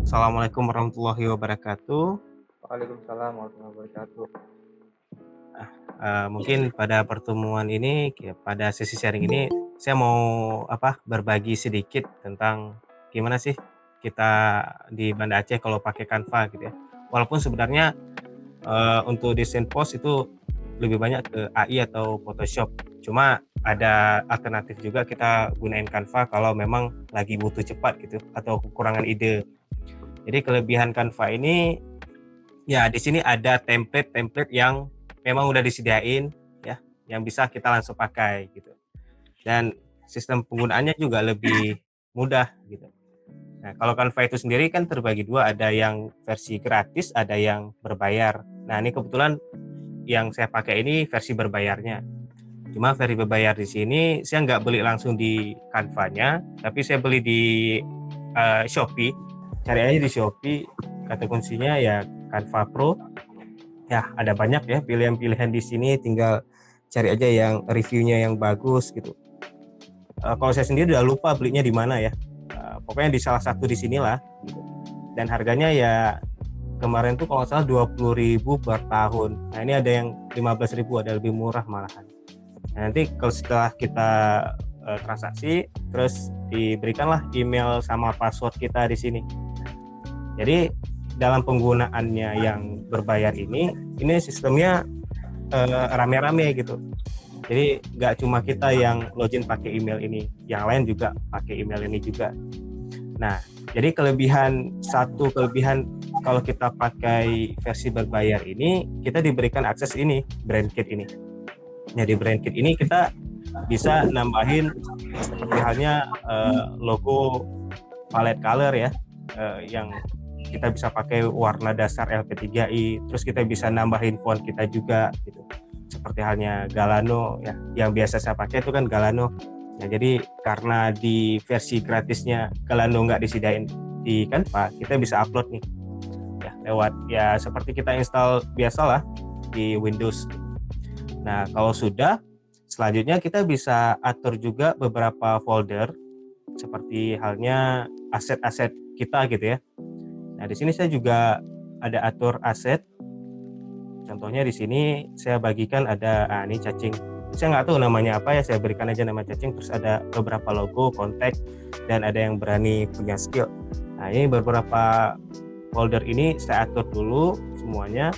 Assalamualaikum warahmatullahi wabarakatuh. Waalaikumsalam warahmatullahi wabarakatuh. Mungkin pada pertemuan ini, pada sesi sharing ini, saya mau berbagi sedikit tentang gimana sih kita di Banda Aceh kalau pakai Canva gitu ya. Walaupun sebenarnya untuk desain post itu lebih banyak ke AI atau Photoshop. Cuma ada alternatif juga kita gunain Canva kalau memang lagi butuh cepat gitu atau kekurangan ide. Jadi kelebihan Canva ini ya di sini ada template-template yang memang udah disediain ya, yang bisa kita langsung pakai gitu. Dan sistem penggunaannya juga lebih mudah gitu. Nah, kalau Canva itu sendiri kan terbagi dua, ada yang versi gratis, ada yang berbayar. Nah, ini kebetulan yang saya pakai ini versi berbayarnya. Cuma versi berbayar di sini saya nggak beli langsung di Canva-nya, tapi saya beli di Shopee. Cari aja di Shopee, kata kuncinya ya Canva Pro. Ya, ada banyak ya pilihan-pilihan di sini, tinggal cari aja yang reviewnya yang bagus gitu. Kalau saya sendiri udah lupa belinya di mana ya. Pokoknya di salah satu di sinilah gitu. Dan harganya ya kemarin tuh kalau nggak salah 20.000 per tahun. Nah, ini ada yang 15.000, ada lebih murah malahan. Nah, nanti kalau setelah kita transaksi, terus diberikanlah email sama password kita di sini. Jadi dalam penggunaannya yang berbayar ini sistemnya rame-rame gitu. Jadi nggak cuma kita yang login pakai email ini, yang lain juga pakai email ini juga. Nah, jadi satu kelebihan kalau kita pakai versi berbayar ini, kita diberikan akses ini, brand kit ini. Nah, di brand kit ini kita bisa nambahin seperti halnya logo palette color ya, yang kita bisa pakai warna dasar LP3I, terus kita bisa nambahin font kita juga gitu. Seperti halnya Galano ya, yang biasa saya pakai itu kan Galano. Nah, jadi karena di versi gratisnya Galano nggak disediain di Canva, kita bisa upload nih ya lewat ya seperti kita install biasalah di Windows. Nah, kalau sudah, selanjutnya kita bisa atur juga beberapa folder seperti halnya aset-aset kita gitu ya. Nah, di sini saya juga ada atur aset. Contohnya di sini saya bagikan ada ini cacing. Saya nggak tahu namanya apa ya, saya berikan aja nama cacing, terus ada beberapa logo, kontak, dan ada yang berani punya skill. Nah, ini beberapa folder ini saya atur dulu semuanya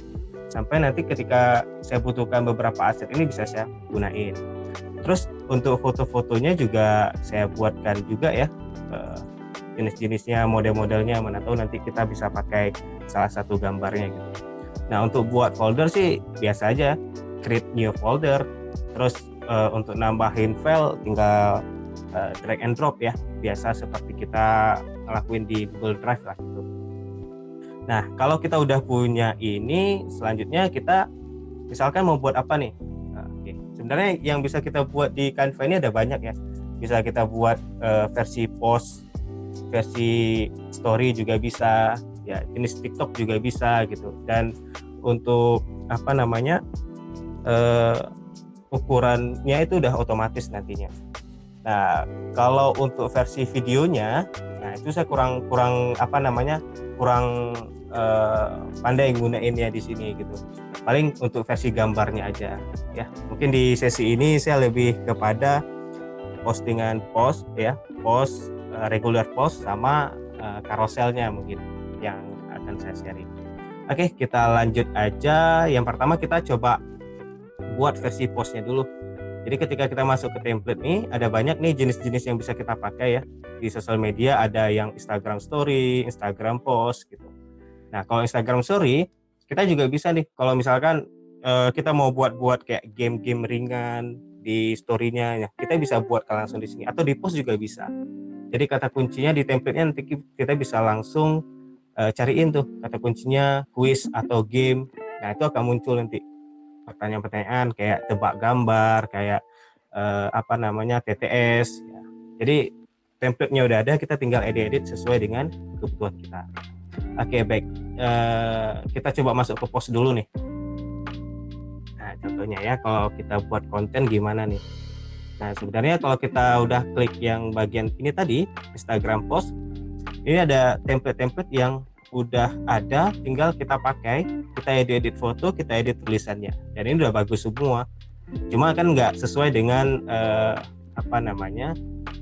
sampai nanti ketika saya butuhkan beberapa aset ini bisa saya gunain. Terus untuk foto-fotonya juga saya buatkan juga ya, jenis-jenisnya, model-modelnya, mana tahu nanti kita bisa pakai salah satu gambarnya gitu. Nah, untuk buat folder sih biasa aja, create new folder. Terus untuk nambahin file tinggal drag and drop ya, biasa seperti kita ngelakuin di Google Drive lah gitu. Nah, kalau kita udah punya ini, selanjutnya kita misalkan mau buat apa nih? Oke. Sebenarnya yang bisa kita buat di Canva ini ada banyak ya. Bisa kita buat versi post, versi story juga bisa, ya jenis TikTok juga bisa gitu. Dan untuk ukurannya itu udah otomatis nantinya. Nah, kalau untuk versi videonya, nah itu saya kurang pandai gunainnya di sini gitu. Paling untuk versi gambarnya aja ya. Mungkin di sesi ini saya lebih kepada postingan post ya, post regular post sama karoselnya mungkin yang akan saya sharing. Oke, kita lanjut aja. Yang pertama kita coba buat versi postnya dulu. Jadi ketika kita masuk ke template nih, ada banyak nih jenis-jenis yang bisa kita pakai ya. Di sosial media ada yang Instagram Story, Instagram Post gitu. Nah, kalau Instagram Story, kita juga bisa nih, kalau misalkan kita mau buat kayak game-game ringan di story-nya, ya, kita bisa buat langsung di sini, atau di post juga bisa. Jadi kata kuncinya di template-nya nanti kita bisa langsung cariin tuh kata kuncinya quiz atau game. Nah, itu akan muncul nanti pertanyaan-pertanyaan kayak tebak gambar, kayak TTS ya. Jadi template-nya udah ada, kita tinggal edit sesuai dengan kebutuhan kita. Oke, baik. Kita coba masuk ke post dulu nih. Nah, contohnya ya, kalau kita buat konten gimana nih. Nah, sebenarnya kalau kita udah klik yang bagian ini tadi, Instagram post, Ini ada template-template yang udah ada, tinggal kita pakai, kita edit foto, kita edit tulisannya. Dan ini udah bagus semua. Cuma kan nggak sesuai dengan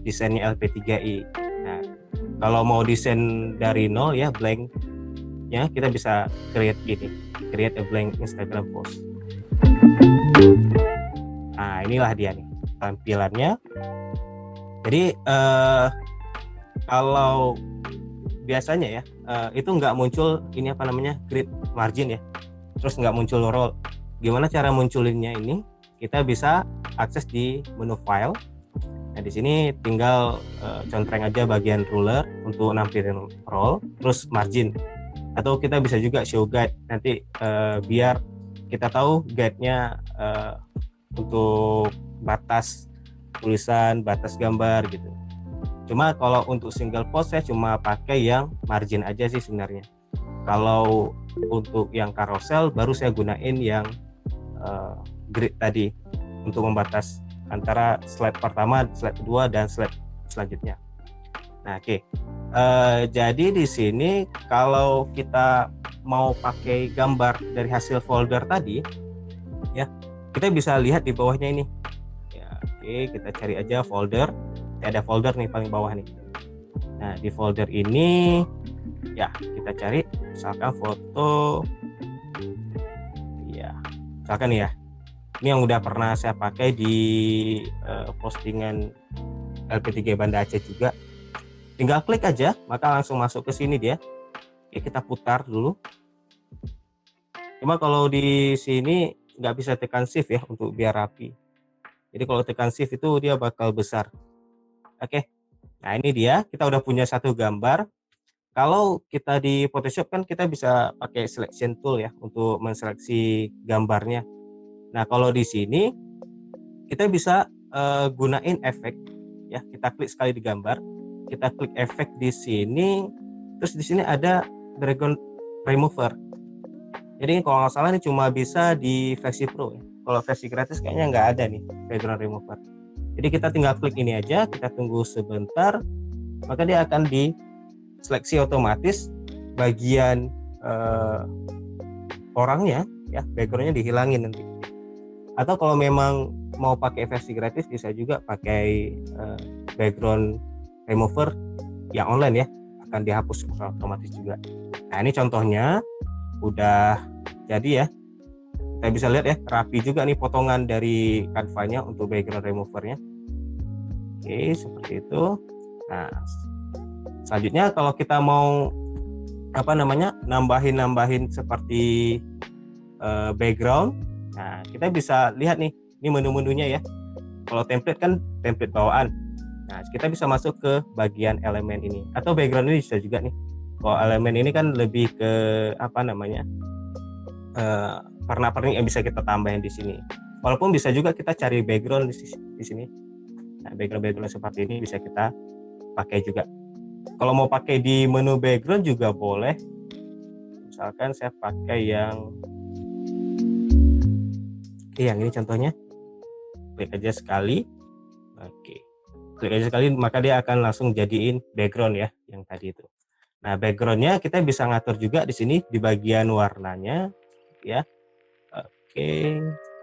desainnya LP3I. Nah, kalau mau desain dari nol ya, blank ya, kita bisa create a blank Instagram post. Nah, inilah dia nih tampilannya. Jadi kalau biasanya ya itu nggak muncul ini grid margin ya, terus nggak muncul roll. Gimana cara munculinnya ini? Kita bisa akses di menu file. Nah, di sini tinggal contreng aja bagian ruler untuk nampilin roll, terus margin. Atau kita bisa juga show guide nanti biar kita tahu guide-nya untuk batas tulisan, batas gambar gitu. Cuma kalau untuk single post saya cuma pakai yang margin aja sih sebenarnya. Kalau untuk yang carousel baru saya gunain yang grid tadi untuk membatas antara slide pertama, slide kedua, dan slide selanjutnya. Nah, oke. Jadi di sini kalau kita mau pakai gambar dari hasil folder tadi, ya kita bisa lihat di bawahnya ini. Ya, oke, kita cari aja folder. Ada folder nih paling bawah nih. Nah, di folder ini ya kita cari misalkan foto. Ya, misalkan ya. Ini yang udah pernah saya pakai di postingan LP3 Banda Aceh juga. Tinggal klik aja, maka langsung masuk ke sini dia. Oke, kita putar dulu. Cuma kalau di sini nggak bisa tekan shift ya untuk biar rapi. Jadi kalau tekan shift itu dia bakal besar. Oke. Nah, ini dia, kita udah punya satu gambar. Kalau kita di Photoshop kan kita bisa pakai selection tool ya untuk menseleksi gambarnya. Nah, kalau di sini kita bisa gunain efek ya. Kita klik sekali di gambar, kita klik efek di sini, terus di sini ada background remover. Jadi kalau nggak salah ini cuma bisa di versi Pro ya. Kalau versi gratis kayaknya nggak ada nih background remover. Jadi kita tinggal klik ini aja, kita tunggu sebentar, maka dia akan diseleksi otomatis bagian orangnya ya, backgroundnya dihilangin nanti. Atau kalau memang mau pakai versi gratis bisa juga pakai background remover yang online ya, akan dihapus otomatis juga. Nah, ini contohnya udah jadi ya. Kita bisa lihat ya, rapi juga nih potongan dari Canva-nya untuk background removernya. Oke, seperti itu. Nah, selanjutnya kalau kita mau nambahin seperti background. Nah, kita bisa lihat nih, ini menu-menunya ya. Kalau template kan template bawaan. Nah, kita bisa masuk ke bagian elemen ini. Atau background ini bisa juga nih. Kalau elemen ini kan lebih ke warna-warni yang bisa kita tambahin di sini. Walaupun bisa juga kita cari background di sini. Nah, background seperti ini bisa kita pakai juga. Kalau mau pakai di menu background juga boleh. Misalkan saya pakai yang ini contohnya, klik aja sekali. Oke, klik aja sekali maka dia akan langsung jadiin background ya yang tadi itu. Nah, backgroundnya kita bisa ngatur juga di sini di bagian warnanya ya. Oke,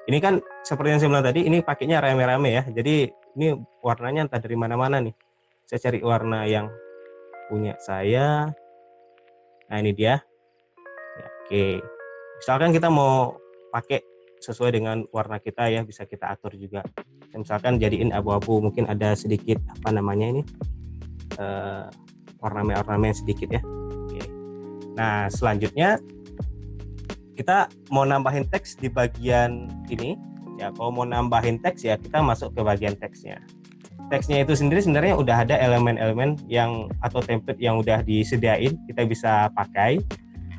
ini kan seperti yang saya bilang tadi, ini pakainya rame-rame ya, jadi ini warnanya entah dari mana-mana nih. Saya cari warna yang punya saya. Nah, ini dia ya. Oke, misalkan kita mau pakai sesuai dengan warna kita ya, bisa kita atur juga. Misalkan jadiin abu-abu, mungkin ada sedikit ornamen sedikit ya. Oke. Nah, selanjutnya kita mau nambahin teks di bagian ini ya. Kalau mau nambahin teks ya kita masuk ke bagian teksnya. Teksnya itu sendiri sebenarnya udah ada elemen-elemen yang atau template yang udah disediain, kita bisa pakai.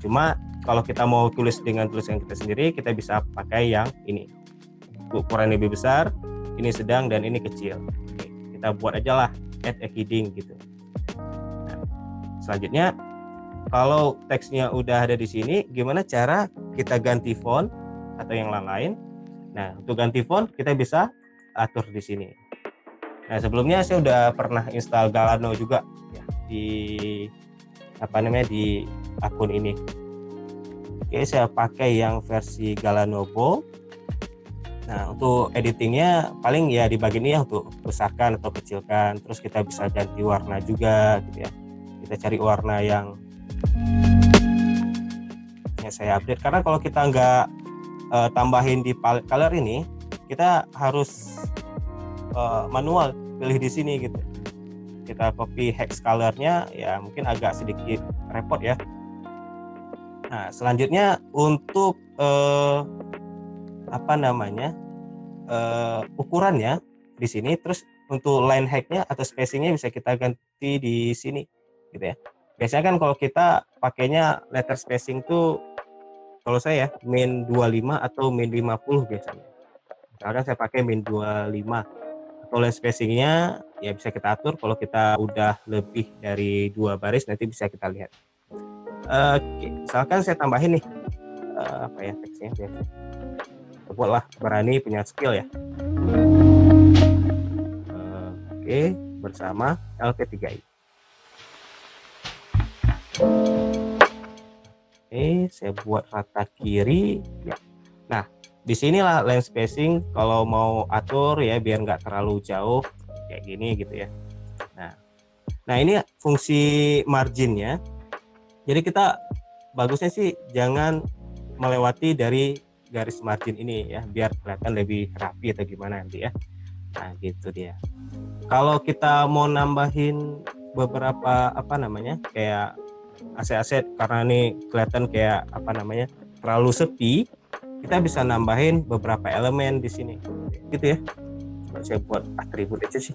Cuma kalau kita mau tulis dengan tulisan kita sendiri, kita bisa pakai yang ini. Ukuran lebih besar, ini sedang, dan ini kecil. Oke, kita buat aja lah add a heading gitu. Nah, selanjutnya kalau teksnya udah ada di sini, gimana cara kita ganti font atau yang lain? Nah, untuk ganti font kita bisa atur di sini. Nah, sebelumnya saya udah pernah install Galano juga ya, di di di akun ini. Oke, saya pakai yang versi Galanovo. Nah, untuk editingnya paling ya di bagian ini ya, untuk besarkan atau kecilkan. Terus kita bisa ganti warna juga gitu ya. Kita cari warna yang saya update, karena kalau kita nggak tambahin di palette color ini, kita harus manual pilih di sini gitu. Kita copy hex colornya ya mungkin agak sedikit repot ya. Nah, selanjutnya untuk ukurannya di sini. Terus untuk line height-nya atau spacing-nya bisa kita ganti di sini gitu ya. Biasanya kan kalau kita pakainya letter spacing tuh, kalau saya min 25 atau min 50 biasanya. Misalkan saya pakai min 25. Atau line spacing-nya ya bisa kita atur. Kalau kita udah lebih dari 2 baris nanti bisa kita lihat. Oke, misalkan saya tambahin nih teksnya biasa. Buatlah berani punya skill ya. Oke, bersama LP3i. Oke, saya buat rata kiri ya. Nah, disinilah line spacing kalau mau atur ya biar nggak terlalu jauh kayak gini gitu ya. Nah ini fungsi marginnya. Jadi kita bagusnya sih jangan melewati dari garis margin ini ya, biar kelihatan lebih rapi atau gimana nanti ya. Nah gitu dia. Kalau kita mau nambahin beberapa kayak aset-aset, karena ini kelihatan kayak terlalu sepi, kita bisa nambahin beberapa elemen di sini gitu ya. Saya buat atribut aja sih.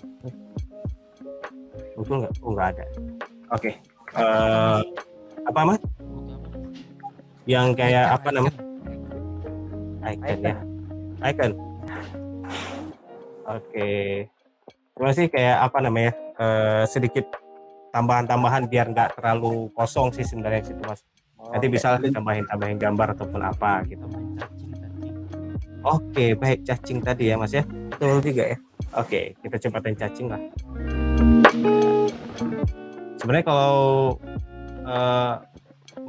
Muncul nggak? Oh, nggak ada. Oke. Apa mas? Yang kayak icon ya. Icon. Oke. Cuma sih kayak sedikit tambahan-tambahan biar nggak terlalu kosong sih sebenarnya situ mas. Nanti bisa tambahin gambar ataupun apa gitu. Oke, baik, cacing tadi ya mas ya. Betul juga ya. Oke, kita cepatin cacing lah. Sebenarnya kalau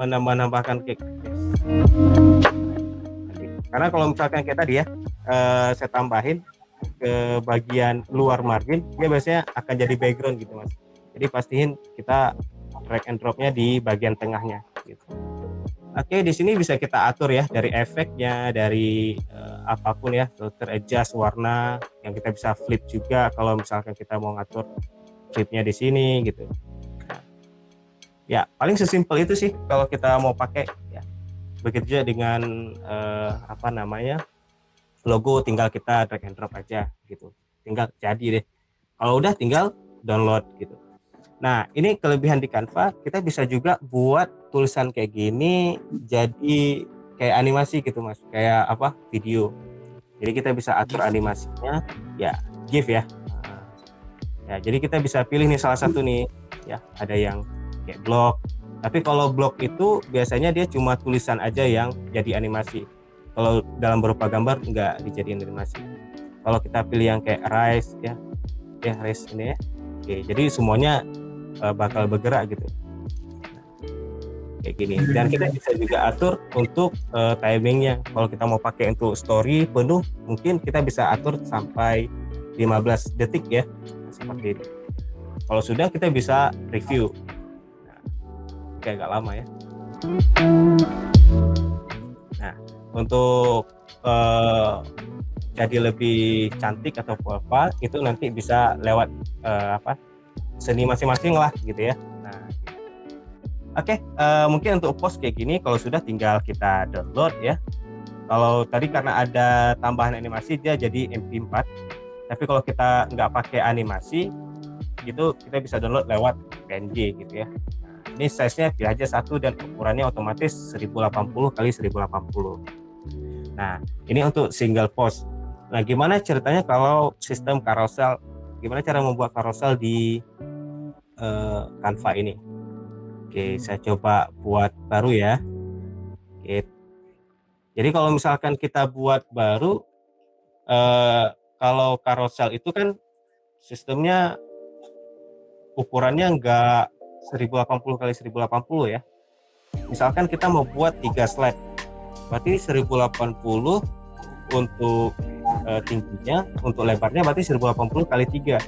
menambahkan cake, karena kalau misalkan kayak tadi ya, saya tambahin ke bagian luar margin, dia biasanya akan jadi background gitu mas. Jadi pastiin kita drag and dropnya di bagian tengahnya gitu. Oke, di sini bisa kita atur ya dari efeknya, dari apapun ya, filter, adjust warna, yang kita bisa flip juga kalau misalkan kita mau ngatur flipnya di sini gitu. Ya paling sesimpel itu sih kalau kita mau pakai ya. Begitu juga dengan logo, tinggal kita drag and drop aja gitu, tinggal jadi deh. Kalau udah tinggal download gitu. Nah ini kelebihan di Canva, kita bisa juga buat tulisan kayak gini jadi kayak animasi gitu mas, kayak video. Jadi kita bisa atur animasinya ya, GIF ya. Ya jadi kita bisa pilih nih salah satu nih ya, ada yang kayak blog. Tapi kalau blog itu biasanya dia cuma tulisan aja yang jadi animasi. Kalau dalam berupa gambar nggak dijadiin animasi. Kalau kita pilih yang kayak rise ya rise ini ya. Oke, jadi semuanya bakal bergerak gitu. Kayak gini. Dan kita bisa juga atur untuk timingnya. Kalau kita mau pakai untuk story penuh, mungkin kita bisa atur sampai 15 detik ya, seperti ini. Kalau sudah kita bisa review. Kayak agak lama ya. Nah, untuk jadi lebih cantik atau apa itu nanti bisa lewat seni masing-masing lah gitu ya. Nah, oke, mungkin untuk post kayak gini kalau sudah tinggal kita download ya. Kalau tadi karena ada tambahan animasi dia jadi MP4. Tapi kalau kita nggak pakai animasi gitu, kita bisa download lewat PNG gitu ya. Ini size-nya pilih aja satu dan ukurannya otomatis 1080 x 1080. Nah, ini untuk single post. Nah, gimana ceritanya kalau sistem carousel? Gimana cara membuat carousel di Canva ini? Oke, saya coba buat baru ya. Oke. Jadi kalau misalkan kita buat baru, kalau carousel itu kan sistemnya ukurannya nggak 1080 kali 1080 ya. Misalkan kita mau buat 3 slide, berarti 1080 untuk tingginya, untuk lebarnya berarti 1080 kali 3.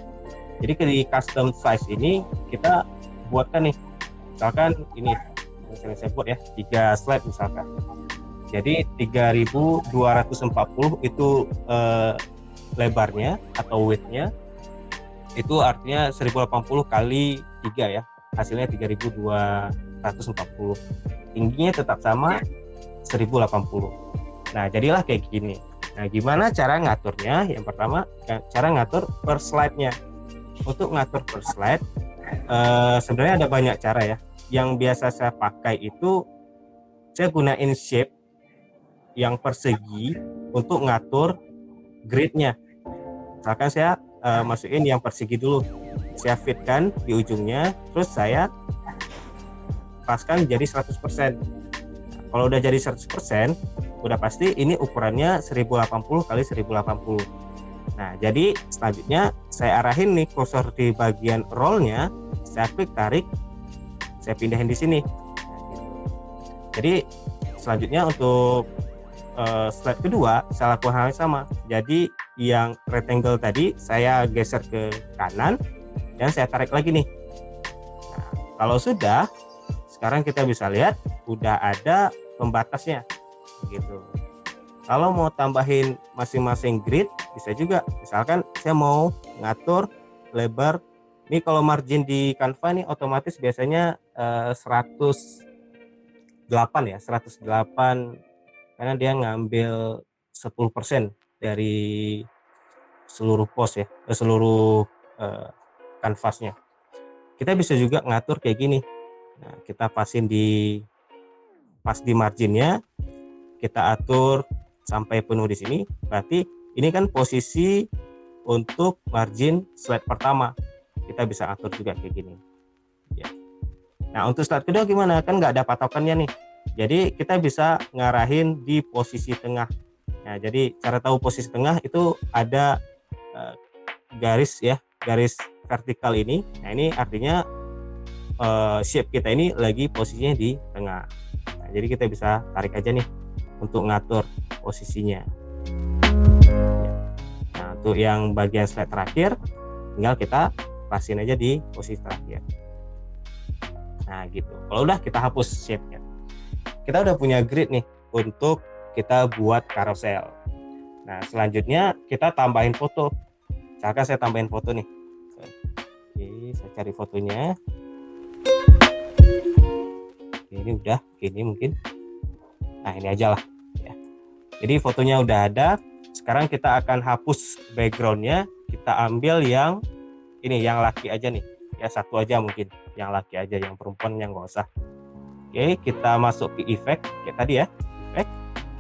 Jadi di custom size ini kita buatkan nih, misalkan ini misalnya saya buat ya 3 slide misalkan. Jadi 3240 itu lebarnya atau width-nya, itu artinya 1080 kali 3 ya, hasilnya 3240. Tingginya tetap sama 1080. Nah jadilah kayak gini. Nah gimana cara ngaturnya? Yang pertama cara ngatur per slide-nya. Untuk ngatur per slide sebenarnya ada banyak cara ya. Yang biasa saya pakai itu saya gunain shape yang persegi untuk ngatur grid-nya. Misalkan saya masukin yang persegi dulu, saya fitkan di ujungnya, terus saya paskan jadi 100%. Kalau udah jadi 100%, udah pasti ini ukurannya 1080 kali 1080. Nah, jadi selanjutnya saya arahin nih kursor di bagian roll-nya, saya klik tarik, saya pindahin di sini. Jadi selanjutnya untuk slide kedua saya lakukan hal yang sama. Jadi yang rectangle tadi saya geser ke kanan dan saya tarik lagi nih. Nah, kalau sudah, sekarang kita bisa lihat udah ada pembatasnya gitu. Kalau mau tambahin masing-masing grid bisa juga. Misalkan saya mau ngatur lebar. Ini kalau margin di Canva ini otomatis biasanya 108 ya, 108 karena dia ngambil 10% dari seluruh post ya, seluruh kanvasnya. Kita bisa juga ngatur kayak gini. Nah, kita pasin pas di marginnya, kita atur sampai penuh di sini. Berarti ini kan posisi untuk margin slide pertama. Kita bisa atur juga kayak gini. Ya. Nah, untuk slide kedua gimana? Kan nggak ada patokannya nih. Jadi kita bisa ngarahin di posisi tengah. Nah, jadi cara tahu posisi tengah itu ada garis ya, garis vertikal ini. Nah, ini artinya shape kita ini lagi posisinya di tengah. Nah, jadi kita bisa tarik aja nih untuk ngatur posisinya. Nah, untuk yang bagian slide terakhir, tinggal kita pasin aja di posisi terakhir. Nah, gitu. Kalau udah kita hapus shape-nya. Kita udah punya grid nih untuk kita buat carousel. Nah, selanjutnya kita tambahin foto. Misalkan saya tambahin foto nih. Oke, saya cari fotonya. Oke, ini udah, ini mungkin. Nah, ini aja lah ya. Jadi fotonya udah ada. Sekarang kita akan hapus backgroundnya. Kita ambil yang ini, yang laki aja nih. Ya, satu aja mungkin. Yang laki aja, yang perempuan yang nggak usah. Oke, kita masuk ke effect kayak tadi ya. Effect,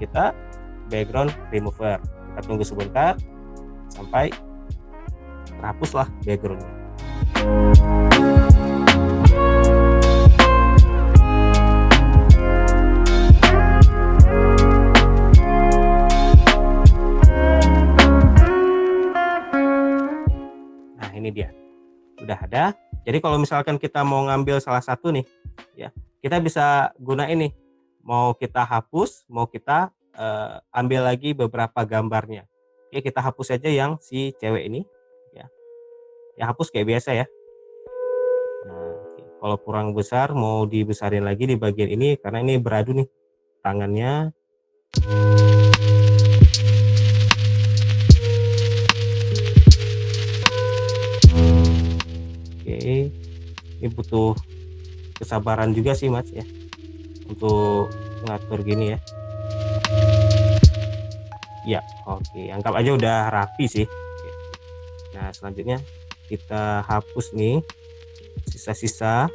kita background remover. Kita tunggu sebentar sampai terhapuslah backgroundnya. Nah, ini dia. Udah ada. Jadi kalau misalkan kita mau ngambil salah satu nih, ya, kita bisa gunain nih. Mau kita hapus, mau kita ambil lagi beberapa gambarnya. Oke, kita hapus aja yang si cewek ini, ya. Ya hapus kayak biasa ya. Nah, oke. Kalau kurang besar mau dibesarin lagi di bagian ini karena ini beradu nih tangannya. Oke, ini butuh kesabaran juga sih Mas ya untuk ngatur gini ya. Ya, oke, anggap aja udah rapi sih. Nah, selanjutnya kita hapus nih sisa-sisa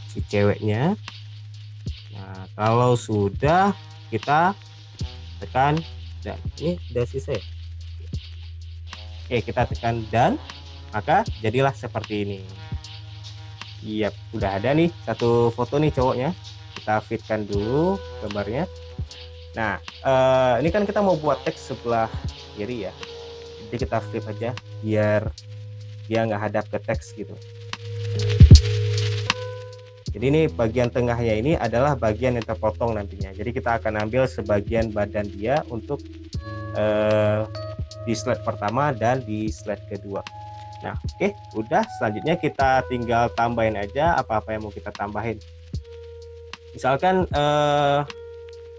si ceweknya. Nah, kalau sudah kita tekan dan ini udah sisa ya. Oke, kita tekan dan maka jadilah seperti ini. Iya, udah ada nih satu foto nih cowoknya. Kita fitkan dulu gambarnya. Nah, ini kan kita mau buat teks sebelah kiri ya. Jadi kita flip aja biar dia nggak hadap ke teks gitu. Jadi ini bagian tengahnya ini adalah bagian yang terpotong nantinya. Jadi kita akan ambil sebagian badan dia untuk di slide pertama dan di slide kedua. Nah, oke, udah. Selanjutnya kita tinggal tambahin aja apa-apa yang mau kita tambahin. Misalkan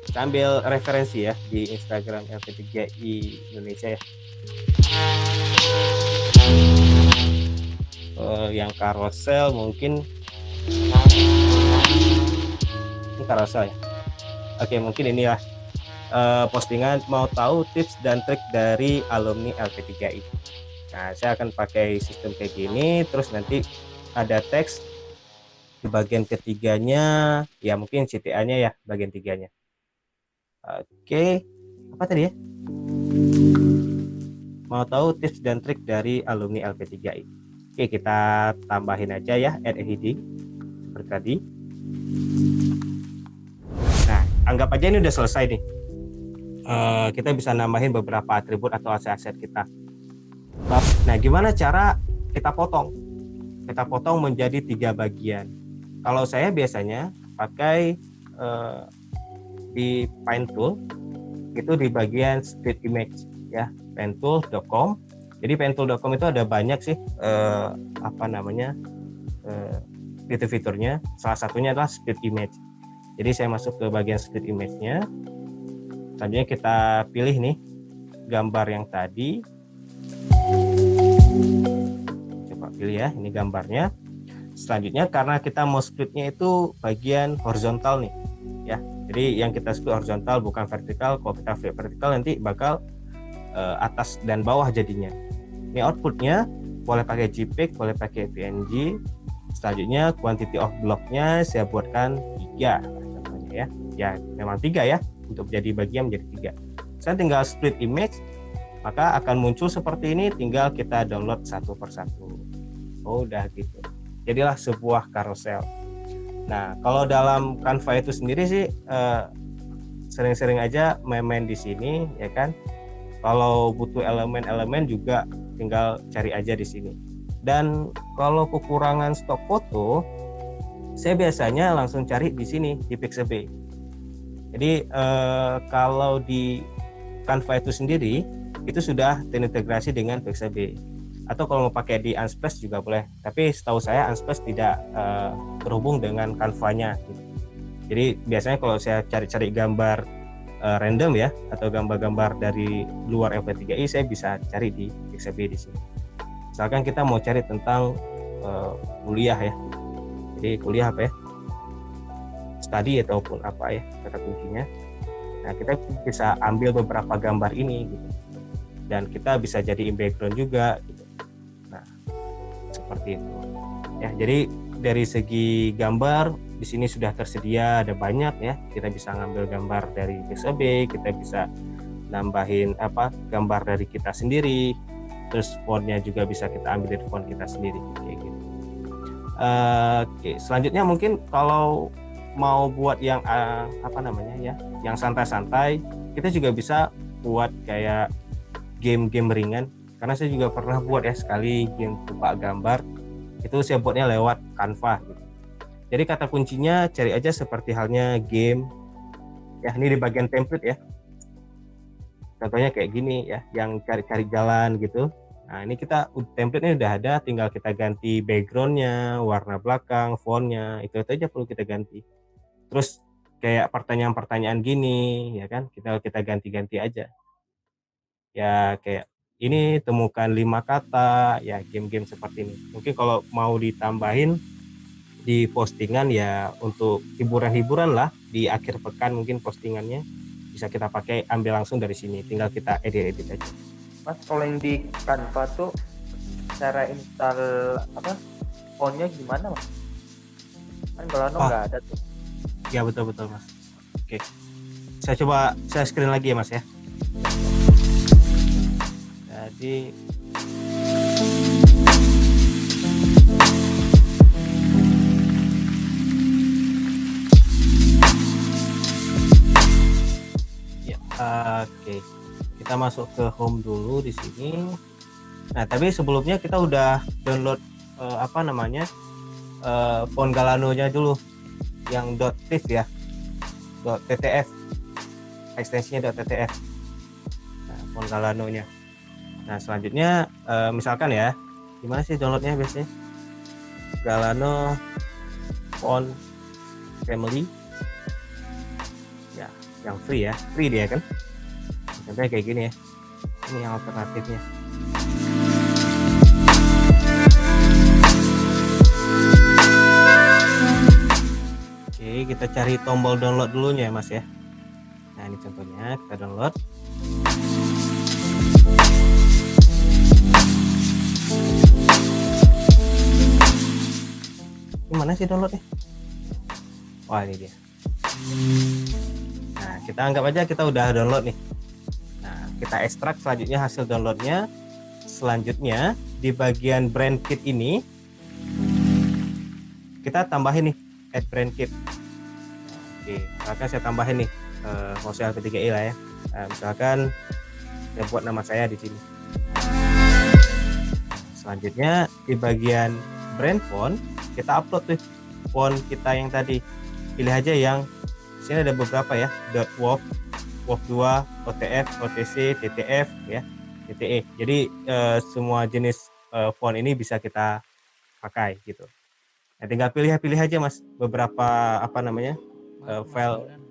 saya ambil referensi ya di Instagram LP3I Indonesia ya. Yang carousel mungkin ini carousel ya. Oke, mungkin ini ya postingan mau tahu tips dan trik dari alumni LP3I. Nah, saya akan pakai sistem kayak gini, terus nanti ada teks di bagian ketiganya, ya mungkin CTA-nya ya bagian tiganya. Oke, apa tadi ya? Mau tahu tips dan trik dari alumni LP3I. Oke, kita tambahin aja ya add heading seperti tadi. Nah, anggap aja ini udah selesai nih. Kita bisa nambahin beberapa atribut atau aset-aset kita. Nah, gimana cara kita potong? Kita potong menjadi 3 bagian. Kalau saya biasanya pakai di Paint Tool itu di bagian split image ya, painttool.com. Jadi painttool.com itu ada banyak sih fitur-fiturnya. Salah satunya adalah split image. Jadi saya masuk ke bagian split image-nya. Selanjutnya kita pilih nih gambar yang tadi. Coba pilih ya, ini gambarnya. Selanjutnya karena kita mau splitnya itu bagian horizontal nih ya, jadi yang kita split horizontal bukan vertikal. Kalau kita flip vertikal nanti bakal atas dan bawah jadinya. Ini outputnya boleh pakai JPEG, boleh pakai PNG. Selanjutnya quantity of blocknya saya buatkan 3 contohnya ya memang 3 ya, untuk jadi bagian menjadi 3. Saya tinggal split image, maka akan muncul seperti ini, tinggal kita download satu persatu. Udah gitu, jadilah sebuah carousel. Nah, kalau dalam Canva itu sendiri sih sering-sering aja main-main di sini ya kan. Kalau butuh elemen-elemen juga tinggal cari aja di sini. Dan kalau kekurangan stok foto, saya biasanya langsung cari di sini di Pixabay. Jadi kalau di Canva itu sendiri itu sudah terintegrasi dengan Pixabay. Atau kalau mau pakai di Unsplash juga boleh, tapi setahu saya Unsplash tidak terhubung dengan Canva-nya gitu. Jadi biasanya kalau saya cari-cari gambar random ya, atau gambar-gambar dari luar LP3I, saya bisa cari di Pixabay di sini. Misalkan kita mau cari tentang kuliah ya, jadi kuliah apa ya, study ataupun apa ya kata kuncinya. Nah, kita bisa ambil beberapa gambar ini gitu, dan kita bisa jadiin background juga gitu. Nah, seperti itu ya. Jadi dari segi gambar di sini sudah tersedia, ada banyak ya. Kita bisa ngambil gambar dari Pixabay, kita bisa nambahin gambar dari kita sendiri. Terus fontnya juga bisa kita ambil dari font kita sendiri kayak gitu. Oke, selanjutnya mungkin kalau mau buat yang yang santai-santai, kita juga bisa buat kayak game-game ringan. Karena saya juga pernah buat ya sekali game tebak gambar, itu saya buatnya lewat Canva gitu. Jadi kata kuncinya cari aja seperti halnya game ya. Ini di bagian template ya, contohnya kayak gini ya, yang cari-cari jalan gitu. Nah, ini kita template-nya udah ada, tinggal kita ganti background-nya, warna belakang, font-nya, itu aja perlu kita ganti. Terus kayak pertanyaan-pertanyaan gini ya kan, kita ganti-ganti aja ya. Kayak ini temukan 5 kata ya, game-game seperti ini. Mungkin kalau mau ditambahin di postingan ya, untuk hiburan-hiburan lah di akhir pekan, mungkin postingannya bisa kita pakai, ambil langsung dari sini, tinggal kita edit aja. Mas, kalau yang di Canva tuh cara install fontnya gimana, Mas? Kan kalau nggak ada tuh. Ya betul Mas. Oke, saya screen lagi ya Mas ya. Jadi ya, oke. Kita masuk ke home dulu di sini. Nah, tapi sebelumnya kita udah download font Galano-nya dulu yang .tif ya, .ttf, ekstensinya .ttf. Nah, font Galano-nya. Nah, selanjutnya misalkan ya, gimana sih downloadnya biasanya? Galano font family. Ya, yang free ya, free dia kan. Contohnya kayak gini ya. Ini yang alternatifnya. Oke, kita cari tombol download dulunya ya Mas ya. Nah ini contohnya, kita download. Gimana sih downloadnya? Wah ini dia. Nah kita anggap aja kita udah download nih. Nah kita ekstrak selanjutnya hasil downloadnya. Selanjutnya di bagian brand kit ini kita tambahin nih add brand kit. Oke, misalkan saya tambahin nih Mozilla V3i lah ya. Nah, misalkan saya buat nama saya di sini. Selanjutnya di bagian brand font kita upload tuh font kita yang tadi. Pilih aja yang sini ada beberapa ya, .wof, wof2, OTF, OTC, TTF ya, TTE. Jadi semua jenis font ini bisa kita pakai gitu. Nah, tinggal pilih aja Mas beberapa apa namanya file